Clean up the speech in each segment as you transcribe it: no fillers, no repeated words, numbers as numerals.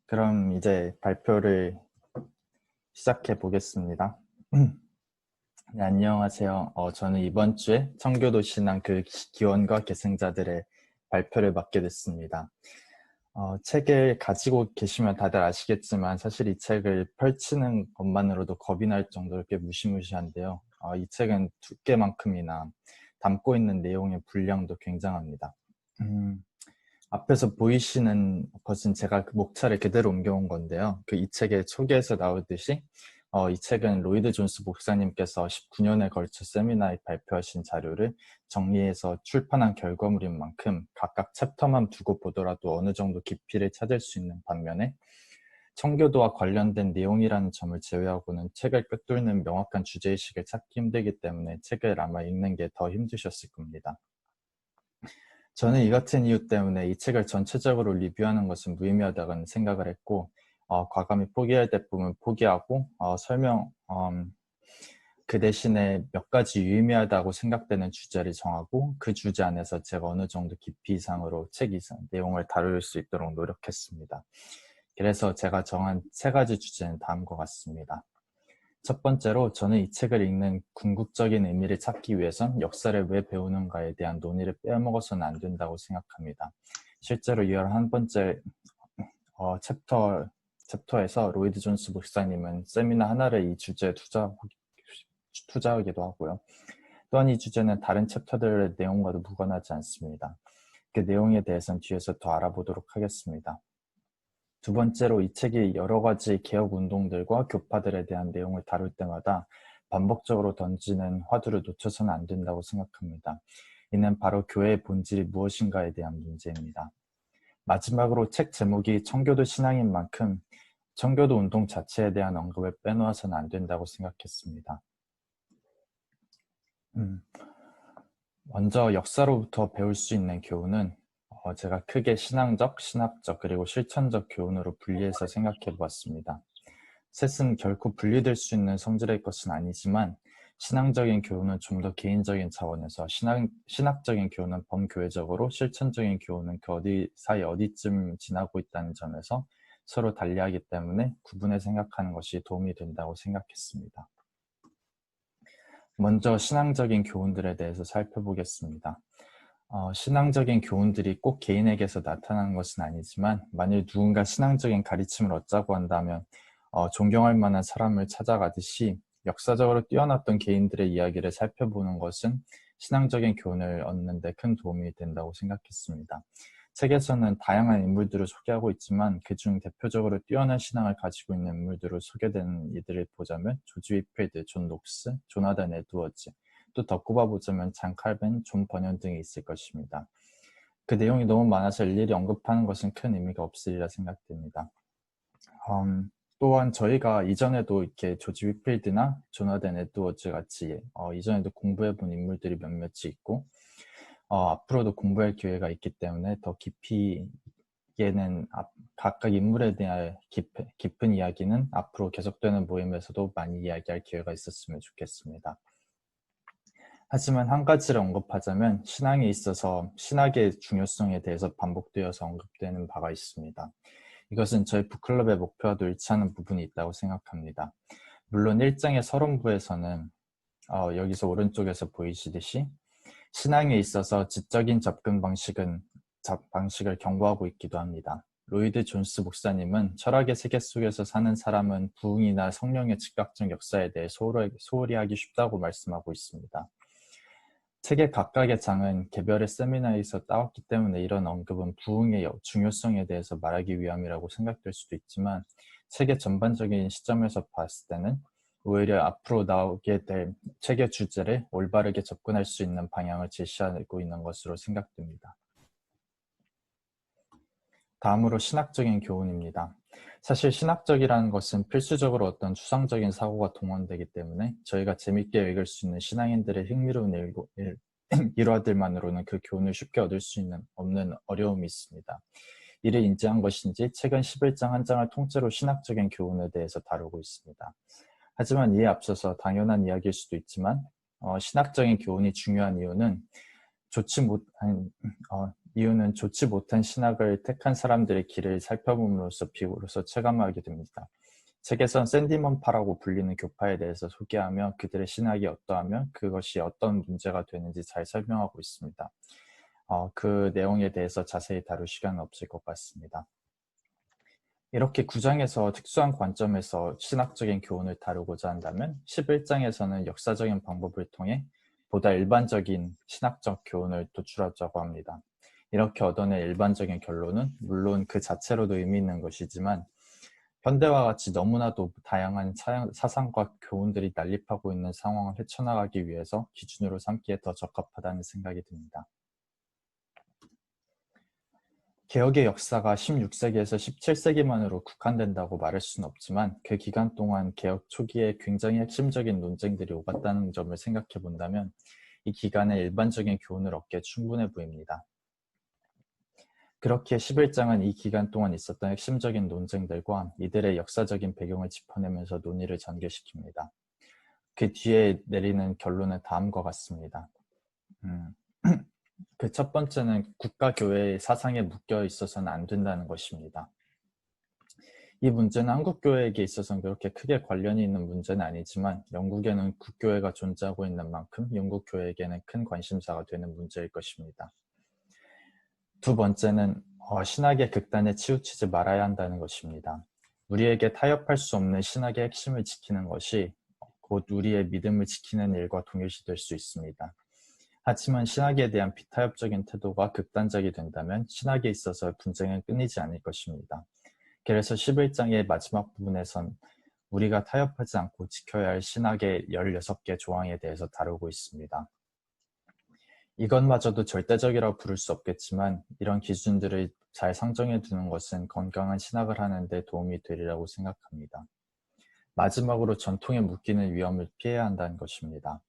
그럼 이제 발표를 시작해 보겠습니다. 네, 안녕하세요. 저는 이번 주에 청교도 신앙 그 기원과 계승자들의 발표를 맡게 됐습니다. 책을 가지고 계시면 다들 아시겠지만 사실 이 책을 펼치는 것만으로도 겁이 날 정도로 꽤 무시무시한데요. 이 책은 두께만큼이나 담고 있는 내용의 분량도 굉장합니다. 앞에서 보이시는 것은 제가 그 목차를 그대로 옮겨온 건데요. 이 책의 초기에서 나오듯이 이 책은 로이드 존스 목사님께서 19년에 걸쳐 세미나에 발표하신 자료를 정리해서 출판한 결과물인 만큼 각각 챕터만 두고 보더라도 어느 정도 깊이를 찾을 수 있는 반면에 청교도와 관련된 내용이라는 점을 제외하고는 책을 꿰뚫는 명확한 주제의식을 찾기 힘들기 때문에 책을 아마 읽는 게 더 힘드셨을 겁니다. 저는 이 같은 이유 때문에 이 책을 전체적으로 리뷰하는 것은 무의미하다고 생각을 했고 과감히 포기할 때쯤은 포기하고 그 대신에 몇 가지 유의미하다고 생각되는 주제를 정하고 그 주제 안에서 제가 어느 정도 깊이 이상으로 책 이상 내용을 다룰 수 있도록 노력했습니다. 그래서 제가 정한 3가지 주제는 다음과 같습니다. 첫 번째로 저는 이 책을 읽는 궁극적인 의미를 찾기 위해선 역사를 왜 배우는가에 대한 논의를 빼먹어서는 안 된다고 생각합니다. 실제로 11번째 챕터에서 로이드 존스 목사님은 세미나 하나를 이 주제에 투자하기도 하고요. 또한 이 주제는 다른 챕터들의 내용과도 무관하지 않습니다. 그 내용에 대해서는 뒤에서 더 알아보도록 하겠습니다. 두 번째로 이 책이 여러 가지 개혁 운동들과 교파들에 대한 내용을 다룰 때마다 반복적으로 던지는 화두를 놓쳐서는 안 된다고 생각합니다. 이는 바로 교회의 본질이 무엇인가에 대한 문제입니다. 마지막으로 책 제목이 청교도 신앙인 만큼 청교도 운동 자체에 대한 언급을 빼놓아서는 안 된다고 생각했습니다. 먼저 역사로부터 배울 수 있는 교훈은 제가 크게 신앙적, 신학적, 그리고 실천적 교훈으로 분리해서 생각해 보았습니다. 셋은 결코 분리될 수 있는 성질의 것은 아니지만 신앙적인 교훈은 좀 더 개인적인 차원에서 신학적인 교훈은 범교회적으로 실천적인 교훈은 그 사이 어디쯤 지나고 있다는 점에서 서로 달리하기 때문에 구분해 생각하는 것이 도움이 된다고 생각했습니다. 먼저 신앙적인 교훈들에 대해서 살펴보겠습니다. 신앙적인 교훈들이 꼭 개인에게서 나타나는 것은 아니지만 만일 누군가 신앙적인 가르침을 얻자고 한다면 존경할 만한 사람을 찾아가듯이 역사적으로 뛰어났던 개인들의 이야기를 살펴보는 것은 신앙적인 교훈을 얻는 데 큰 도움이 된다고 생각했습니다. 책에서는 다양한 인물들을 소개하고 있지만 그중 대표적으로 뛰어난 신앙을 가지고 있는 인물들을 소개되는 이들을 보자면 조지 위필드, 존 녹스, 조나단 에드워즈, 또 더 꼽아보자면 잔 칼빈, 존 버년 등이 있을 것입니다. 그 내용이 너무 많아서 일일이 언급하는 것은 큰 의미가 없으리라 생각됩니다. 또한 저희가 이전에도 이렇게 조지 위필드나 조나단 에드워즈 같이 이전에도 공부해본 인물들이 몇몇이 있고 앞으로도 공부할 기회가 있기 때문에 더 깊이 각각 인물에 대한 깊은 이야기는 앞으로 계속되는 모임에서도 많이 이야기할 기회가 있었으면 좋겠습니다. 하지만 한 가지를 언급하자면 신앙에 있어서 신학의 중요성에 대해서 반복되어서 언급되는 바가 있습니다. 이것은 저희 북클럽의 목표와도 일치하는 부분이 있다고 생각합니다. 물론 1장의 서론부에서는 여기서 오른쪽에서 보이시듯이 신앙에 있어서 지적인 접근 방식을 경고하고 있기도 합니다. 로이드 존스 목사님은 철학의 세계 속에서 사는 사람은 부흥이나 성령의 즉각적 역사에 대해 소홀히 하기 쉽다고 말씀하고 있습니다. 책의 각각의 장은 개별의 세미나에서 따왔기 때문에 이런 언급은 부흥의 중요성에 대해서 말하기 위함이라고 생각될 수도 있지만 책의 전반적인 시점에서 봤을 때는 오히려 앞으로 나오게 될 책의 주제를 올바르게 접근할 수 있는 방향을 제시하고 있는 것으로 생각됩니다. 다음으로 신학적인 교훈입니다. 사실 신학적이라는 것은 필수적으로 어떤 추상적인 사고가 동원되기 때문에 저희가 재밌게 읽을 수 있는 신앙인들의 흥미로운 일화들만으로는 그 교훈을 쉽게 얻을 수 없는 어려움이 있습니다. 이를 인지한 것인지 책은 11장 한 장을 통째로 신학적인 교훈에 대해서 다루고 있습니다. 하지만 이에 앞서서 당연한 이야기일 수도 있지만 신학적인 교훈이 중요한 이유는 이유는 좋지 못한 신학을 택한 사람들의 길을 살펴봄으로써 비로소 체감하게 됩니다. 책에선 샌디먼파라고 불리는 교파에 대해서 소개하며 그들의 신학이 어떠하며 그것이 어떤 문제가 되는지 잘 설명하고 있습니다. 그 내용에 대해서 자세히 다룰 시간은 없을 것 같습니다. 이렇게 9장에서 특수한 관점에서 신학적인 교훈을 다루고자 한다면 11장에서는 역사적인 방법을 통해 보다 일반적인 신학적 교훈을 도출하자고 합니다. 이렇게 얻어낸 일반적인 결론은 물론 그 자체로도 의미 있는 것이지만 현대와 같이 너무나도 다양한 사상과 교훈들이 난립하고 있는 상황을 헤쳐나가기 위해서 기준으로 삼기에 더 적합하다는 생각이 듭니다. 개혁의 역사가 16세기에서 17세기만으로 국한된다고 말할 수는 없지만 그 기간 동안 개혁 초기에 굉장히 핵심적인 논쟁들이 오갔다는 점을 생각해 본다면 이 기간에 일반적인 교훈을 얻기에 충분해 보입니다. 그렇게 11장은 이 기간 동안 있었던 핵심적인 논쟁들과 이들의 역사적인 배경을 짚어내면서 논의를 전개시킵니다. 그 뒤에 내리는 결론은 다음과 같습니다. 그 첫 번째는 국가교회의 사상에 묶여 있어서는 안 된다는 것입니다. 이 문제는 한국교회에게 있어서는 그렇게 크게 관련이 있는 문제는 아니지만 영국에는 국교회가 존재하고 있는 만큼 영국교회에게는 큰 관심사가 되는 문제일 것입니다. 두 번째는 신학의 극단에 치우치지 말아야 한다는 것입니다. 우리에게 타협할 수 없는 신학의 핵심을 지키는 것이 곧 우리의 믿음을 지키는 일과 동일시 될 수 있습니다. 하지만 신학에 대한 비타협적인 태도가 극단적이 된다면 신학에 있어서 분쟁은 끊이지 않을 것입니다. 그래서 11장의 마지막 부분에선 우리가 타협하지 않고 지켜야 할 신학의 16개 조항에 대해서 다루고 있습니다. 이것마저도 절대적이라고 부를 수 없겠지만 이런 기준들을 잘 상정해 두는 것은 건강한 신학을 하는 데 도움이 되리라고 생각합니다. 마지막으로 전통에 묶이는 위험을 피해야 한다는 것입니다.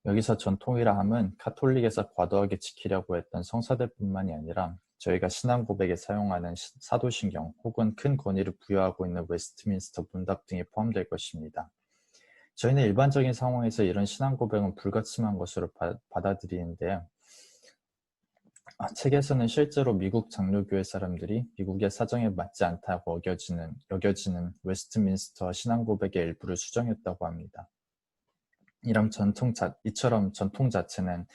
여기서 전통이라 함은 카톨릭에서 과도하게 지키려고 했던 성사대뿐만이 아니라 저희가 신앙 고백에 사용하는 사도신경 혹은 큰 권위를 부여하고 있는 웨스트민스터 문답 등이 포함될 것입니다. 저희는 일반적인 상황에서 이런 신앙 고백은 불가침한 것으로 받아들이는데요. 책에서는 실제로 미국 장로교회 사람들이 미국의 사정에 맞지 않다고 여겨지는 웨스트민스터 신앙 고백의 일부를 수정했다고 합니다. 이처럼 전통 자체는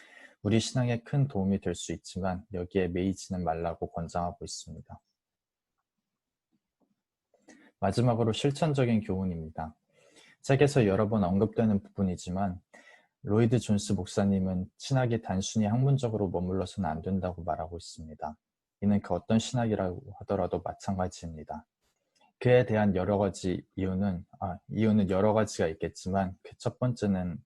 우리 신앙에 큰 도움이 될 수 있지만 여기에 매이지는 말라고 권장하고 있습니다. 마지막으로 실천적인 교훈입니다. 책에서 여러 번 언급되는 부분이지만 로이드 존스 목사님은 신학이 단순히 학문적으로 머물러서는 안 된다고 말하고 있습니다. 이는 그 어떤 신학이라고 하더라도 마찬가지입니다. 그에 대한 여러 가지 이유는 여러 가지가 있겠지만 그 첫 번째는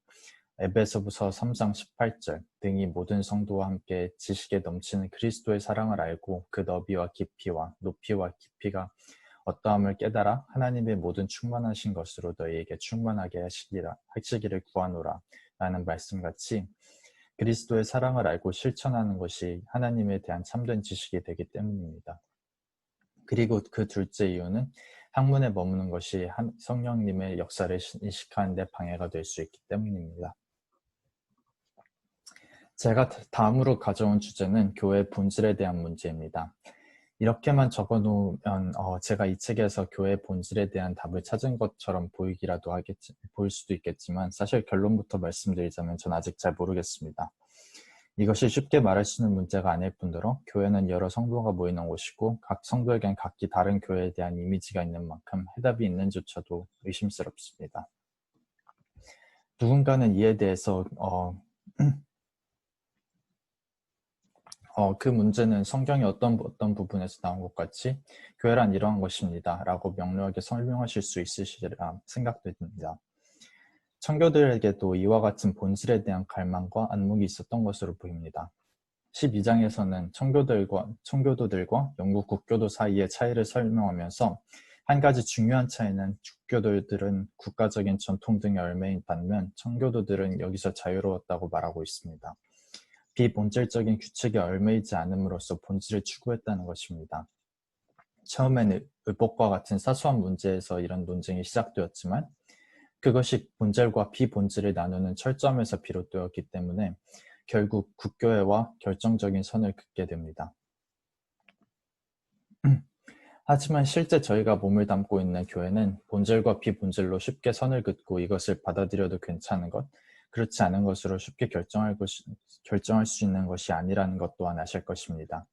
에베소서 3장 18절 등이 모든 성도와 함께 지식에 넘치는 그리스도의 사랑을 알고 그 너비와 깊이와 높이와 깊이가 어떠함을 깨달아 하나님의 모든 충만하신 것으로 너희에게 충만하게 하시기를 구하노라 라는 말씀같이 그리스도의 사랑을 알고 실천하는 것이 하나님에 대한 참된 지식이 되기 때문입니다. 그리고 그 둘째 이유는 학문에 머무는 것이 성령님의 역사를 인식하는 데 방해가 될 수 있기 때문입니다. 제가 다음으로 가져온 주제는 교회의 본질에 대한 문제입니다. 이렇게만 적어놓으면 제가 이 책에서 교회의 본질에 대한 답을 찾은 것처럼 보일 수도 있겠지만 사실 결론부터 말씀드리자면 전 아직 잘 모르겠습니다. 이것이 쉽게 말할 수 있는 문제가 아닐 뿐더러 교회는 여러 성도가 모이는 곳이고 각 성도에겐 각기 다른 교회에 대한 이미지가 있는 만큼 해답이 있는조차도 의심스럽습니다. 누군가는 이에 대해서 그 문제는 성경의 어떤 부분에서 나온 것 같이 교회란 이러한 것입니다 라고 명료하게 설명하실 수 있으시리라 생각됩니다. 청교도에게도 이와 같은 본질에 대한 갈망과 안목이 있었던 것으로 보입니다. 12장에서는 청교도들과 영국 국교도 사이의 차이를 설명하면서 한 가지 중요한 차이는 국교도들은 국가적인 전통 등에 얽매인 반면 청교도들은 여기서 자유로웠다고 말하고 있습니다. 비본질적인 규칙에 얽매이지 않음으로써 본질을 추구했다는 것입니다. 처음에는 의복과 같은 사소한 문제에서 이런 논쟁이 시작되었지만 그것이 본질과 비본질을 나누는 철저함에서 비롯되었기 때문에 결국 국교회와 결정적인 선을 긋게 됩니다. 하지만 실제 저희가 몸을 담고 있는 교회는 본질과 비본질로 쉽게 선을 긋고 이것을 받아들여도 괜찮은 것, 그렇지 않은 것으로 쉽게 결정할 수 있는 것이 아니라는 것 또한 아실 것입니다.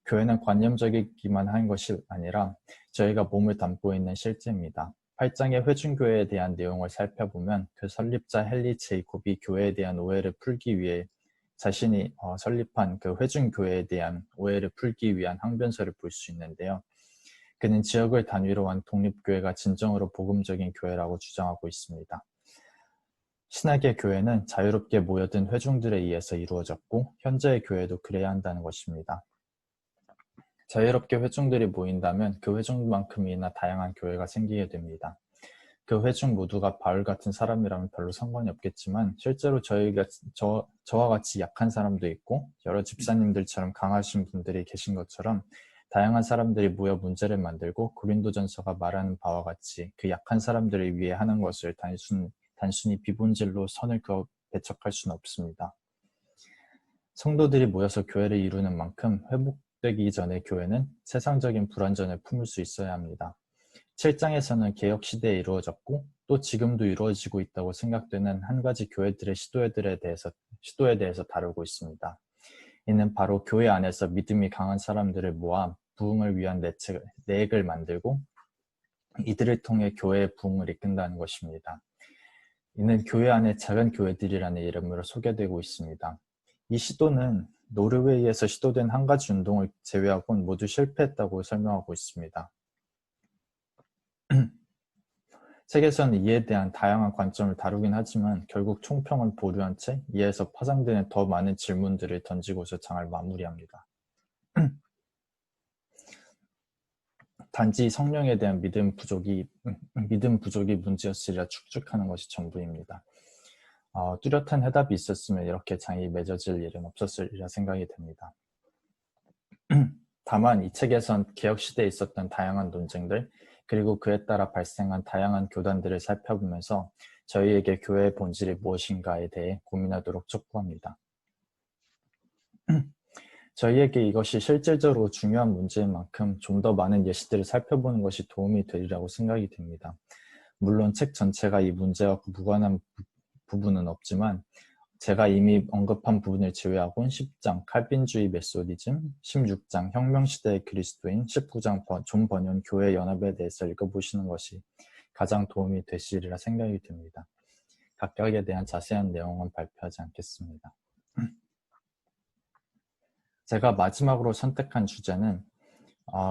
교회는 관념적이기만 한 것이 아니라 저희가 몸을 담고 있는 실제입니다. 8장의 회중교회에 대한 내용을 살펴보면 그 설립자 헨리 제이콥이 교회에 대한 오해를 풀기 위해 자신이 설립한 그 회중교회에 대한 오해를 풀기 위한 항변서를 볼 수 있는데요. 그는 지역을 단위로 한 독립교회가 진정으로 복음적인 교회라고 주장하고 있습니다. 신학의 교회는 자유롭게 모여든 회중들에 의해서 이루어졌고 현재의 교회도 그래야 한다는 것입니다. 자유롭게 회중들이 모인다면 그 회중만큼이나 다양한 교회가 생기게 됩니다. 그 회중 모두가 바울 같은 사람이라면 별로 상관이 없겠지만 실제로 저와 같이 약한 사람도 있고 여러 집사님들처럼 강하신 분들이 계신 것처럼 다양한 사람들이 모여 문제를 만들고 고린도전서가 말하는 바와 같이 그 약한 사람들을 위해 하는 것을 단순히 비본질로 선을 그어 배척할 수는 없습니다. 성도들이 모여서 교회를 이루는 만큼 회복되기 전에 교회는 세상적인 불완전을 품을 수 있어야 합니다. 7장에서는 개혁시대에 이루어졌고 또 지금도 이루어지고 있다고 생각되는 한 가지 교회들의 시도에 대해서 다루고 있습니다. 이는 바로 교회 안에서 믿음이 강한 사람들을 모아 부흥을 위한 내액을 만들고 이들을 통해 교회의 부흥을 이끈다는 것입니다. 이는 교회 안의 작은 교회들이라는 이름으로 소개되고 있습니다. 이 시도는 노르웨이에서 시도된 한 가지 운동을 제외하고는 모두 실패했다고 설명하고 있습니다. 책에서는 이에 대한 다양한 관점을 다루긴 하지만 결국 총평은 보류한 채 이에서 파생되는 더 많은 질문들을 던지고서 장을 마무리합니다. 단지 성령에 대한 믿음 부족이 문제였으리라 축축하는 것이 전부입니다. 뚜렷한 해답이 있었으면 이렇게 장이 맺어질 일은 없었으리라 생각이 됩니다. 다만 이 책에선 개혁시대에 있었던 다양한 논쟁들 그리고 그에 따라 발생한 다양한 교단들을 살펴보면서 저희에게 교회의 본질이 무엇인가에 대해 고민하도록 촉구합니다. 저희에게 이것이 실질적으로 중요한 문제인 만큼 좀 더 많은 예시들을 살펴보는 것이 도움이 되리라고 생각이 됩니다. 물론 책 전체가 이 문제와 무관한 부분은 없지만 제가 이미 언급한 부분을 제외하고는 10장 칼빈주의 메소디즘, 16장 혁명시대의 그리스도인, 19장 존 번연 교회 연합에 대해서 읽어보시는 것이 가장 도움이 되시리라 생각이 듭니다. 각각에 대한 자세한 내용은 발표하지 않겠습니다. 제가 마지막으로 선택한 주제는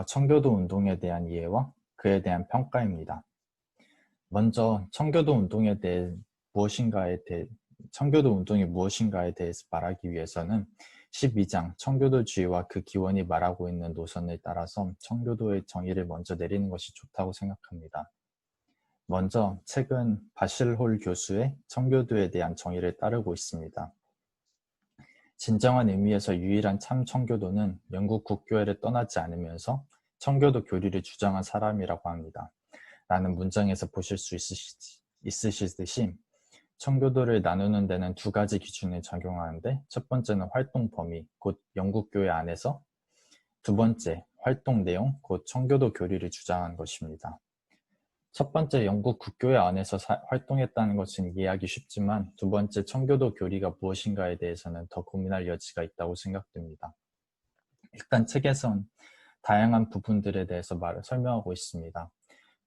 청교도 운동에 대한 이해와 그에 대한 평가입니다. 먼저 청교도 운동이 무엇인가에 대해서 말하기 위해서는 12장 청교도주의와 그 기원이 말하고 있는 노선을 따라서 청교도의 정의를 먼저 내리는 것이 좋다고 생각합니다. 먼저 책은 바실홀 교수의 청교도에 대한 정의를 따르고 있습니다. 진정한 의미에서 유일한 참 청교도는 영국 국교회를 떠나지 않으면서 청교도 교리를 주장한 사람이라고 합니다. 라는 문장에서 보실 수 있으시듯이 청교도를 나누는 데는 두 가지 기준을 적용하는데 첫 번째는 활동 범위, 곧 영국교회 안에서 두 번째, 활동 내용, 곧 청교도 교리를 주장한 것입니다. 첫 번째 영국 국교회 안에서 활동했다는 것은 이해하기 쉽지만 두 번째 청교도 교리가 무엇인가에 대해서는 더 고민할 여지가 있다고 생각됩니다. 일단 책에선 다양한 부분들에 대해서 설명하고 있습니다.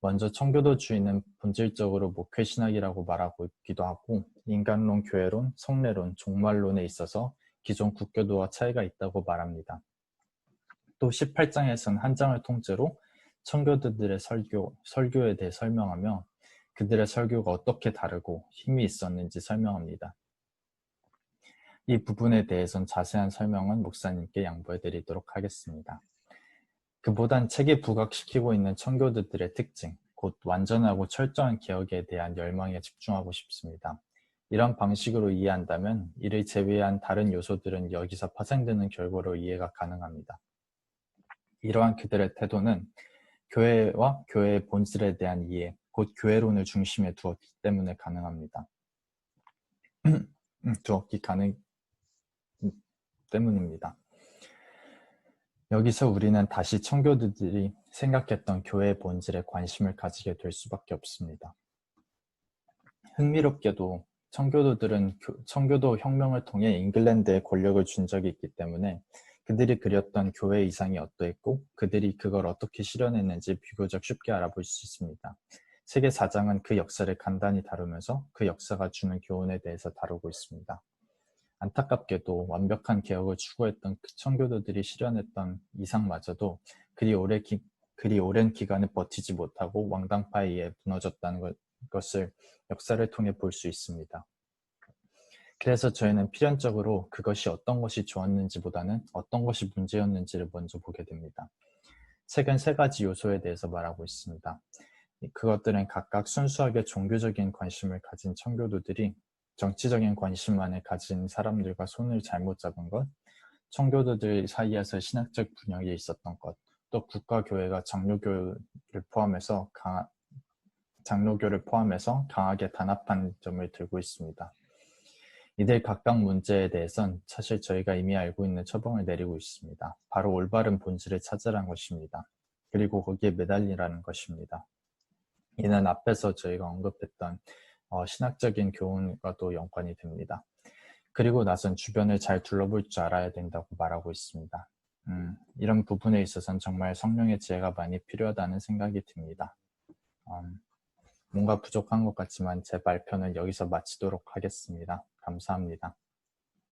먼저 청교도주의는 본질적으로 목회신학이라고 말하고 있기도 하고 인간론, 교회론, 성례론, 종말론에 있어서 기존 국교도와 차이가 있다고 말합니다. 또 18장에서는 한 장을 통째로 청교도들의 설교에 대해 설명하며 그들의 설교가 어떻게 다르고 힘이 있었는지 설명합니다. 이 부분에 대해선 자세한 설명은 목사님께 양보해 드리도록 하겠습니다. 그보단 책이 부각시키고 있는 청교도들의 특징, 곧 완전하고 철저한 개혁에 대한 열망에 집중하고 싶습니다. 이런 방식으로 이해한다면 이를 제외한 다른 요소들은 여기서 파생되는 결과로 이해가 가능합니다. 이러한 그들의 태도는 교회와 교회의 본질에 대한 이해, 곧 교회론을 중심에 두었기 때문에 가능합니다. 때문입니다. 여기서 우리는 다시 청교도들이 생각했던 교회의 본질에 관심을 가지게 될 수밖에 없습니다. 흥미롭게도 청교도들은 청교도 혁명을 통해 잉글랜드에 권력을 준 적이 있기 때문에 그들이 그렸던 교회 이상이 어떠했고 그들이 그걸 어떻게 실현했는지 비교적 쉽게 알아볼 수 있습니다. 세계 4장은 그 역사를 간단히 다루면서 그 역사가 주는 교훈에 대해서 다루고 있습니다. 안타깝게도 완벽한 개혁을 추구했던 그 청교도들이 실현했던 이상마저도 그리 오랜 기간을 버티지 못하고 왕당파에 의해 무너졌다는 것을 역사를 통해 볼 수 있습니다. 그래서 저희는 필연적으로 그것이 어떤 것이 좋았는지보다는 어떤 것이 문제였는지를 먼저 보게 됩니다. 책은 3가지 요소에 대해서 말하고 있습니다. 그것들은 각각 순수하게 종교적인 관심을 가진 청교도들이 정치적인 관심만을 가진 사람들과 손을 잘못 잡은 것, 청교도들 사이에서 신학적 분열이 있었던 것, 또 국가교회가 장로교를 포함해서 강하게 단합한 점을 들고 있습니다. 이들 각각 문제에 대해선 사실 저희가 이미 알고 있는 처방을 내리고 있습니다. 바로 올바른 본질을 찾으라는 것입니다. 그리고 거기에 매달리라는 것입니다. 이는 앞에서 저희가 언급했던 신학적인 교훈과도 연관이 됩니다. 그리고 나선 주변을 잘 둘러볼 줄 알아야 된다고 말하고 있습니다. 이런 부분에 있어서는 정말 성령의 지혜가 많이 필요하다는 생각이 듭니다. 뭔가 부족한 것 같지만 제 발표는 여기서 마치도록 하겠습니다. 감사합니다.